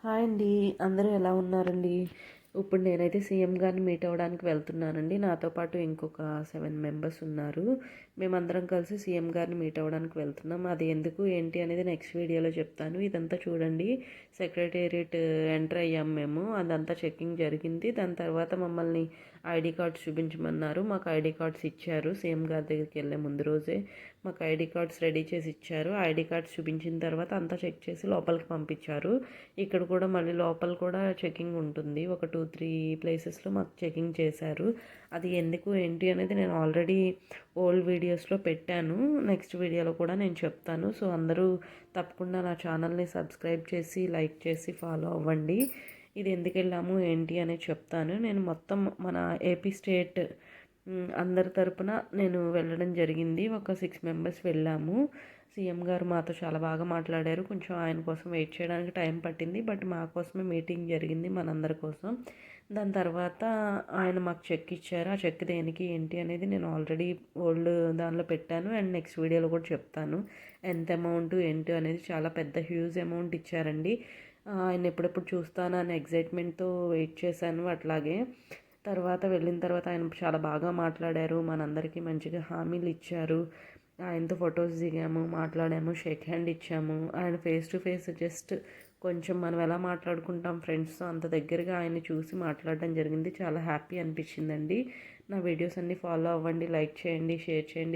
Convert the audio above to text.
Hi అండి. అందరూ ఎలా ఉన్నారండి? ఇప్పుడు నేనైతే సీఎం గారిని మీట్ అవ్వడానికి వెళ్తున్నానండి. నాతో పాటు ఇంకొక 7 మెంబర్స్ ఉన్నారు. మేమందరం కలిసి సీఎం గారిని మీట్ అవ్వడానికి వెళ్తున్నాం. అది ఎందుకు ఏంటి అనేది నెక్స్ట్ వీడియోలో చెప్తాను. ఇదంతా చూడండి, సెక్రటేరియట్ ఎంటర్ అయ్యాం మేము. అదంతా చెకింగ్ జరిగింది. దాని తర్వాత మమ్మల్ని ఐడి కార్డ్స్ చూపించమన్నారు. మాకు ఐడి కార్డ్స్ ఇచ్చారు. సీఎం గారి దగ్గరికి వెళ్ళే ముందు రోజే మాకు ఐడి కార్డ్స్ రెడీ చేసి ఇచ్చారు. ఐడి కార్డ్స్ చూపించిన తర్వాత అంతా చెక్ చేసి లోపలికి పంపించారు. ఇక్కడ కూడా మళ్ళీ లోపల కూడా చెకింగ్ ఉంటుంది. ఒక 2-3 ప్లేసెస్లో మాకు చెకింగ్ చేశారు. అది ఎందుకు ఏంటి అనేది నేను ఆల్రెడీ ఓల్డ్ వీడియోస్లో పెట్టాను. నెక్స్ట్ వీడియోలో కూడా నేను చెప్తాను. సో అందరూ తప్పకుండా నా ఛానల్ని సబ్స్క్రైబ్ చేసి లైక్ చేసి ఫాలో అవ్వండి. ఇది ఎందుకు వెళ్ళాము ఏంటి అనేది చెప్తాను. నేను మొత్తం మన ఏపీ స్టేట్ అందరి తరపున నేను వెళ్ళడం జరిగింది. ఒక 6 మెంబర్స్ వెళ్ళాము. సీఎం గారు మాతో చాలా బాగా మాట్లాడారు. కొంచెం ఆయన కోసం వెయిట్ చేయడానికి టైం పట్టింది. బట్ మా కోసమే మీటింగ్ జరిగింది, మనందరి కోసం. దాని తర్వాత ఆయన మాకు చెక్ ఇచ్చారు. ఆ చెక్ దేనికి ఏంటి అనేది నేను ఆల్రెడీ ఓల్డ్ దానిలో పెట్టాను. అండ్ నెక్స్ట్ వీడియోలో కూడా చెప్తాను ఎంత అమౌంట్ ఏంటి అనేది. చాలా పెద్ద హ్యూజ్ అమౌంట్ ఇచ్చారండి. ఆయన ఎప్పుడెప్పుడు చూస్తాను అని ఎగ్జైట్మెంట్తో వెయిట్ చేశాను. అట్లాగే తర్వాత వెళ్ళిన తర్వాత ఆయన చాలా బాగా మాట్లాడారు. మనందరికీ మంచిగా హామీలు ఇచ్చారు. ఆయనతో ఫొటోస్ దిగాము, మాట్లాడాము, షేక్ హ్యాండ్ ఇచ్చాము. ఆయన ఫేస్ టు ఫేస్ జస్ట్ కొంచెం మనం ఎలా మాట్లాడుకుంటాం ఫ్రెండ్స్తో అంత దగ్గరగా ఆయన్ని చూసి మాట్లాడడం జరిగింది. చాలా హ్యాపీ అనిపించిందండి. నా వీడియోస్ అన్నీ ఫాలో అవ్వండి, లైక్ చేయండి, షేర్ చేయండి.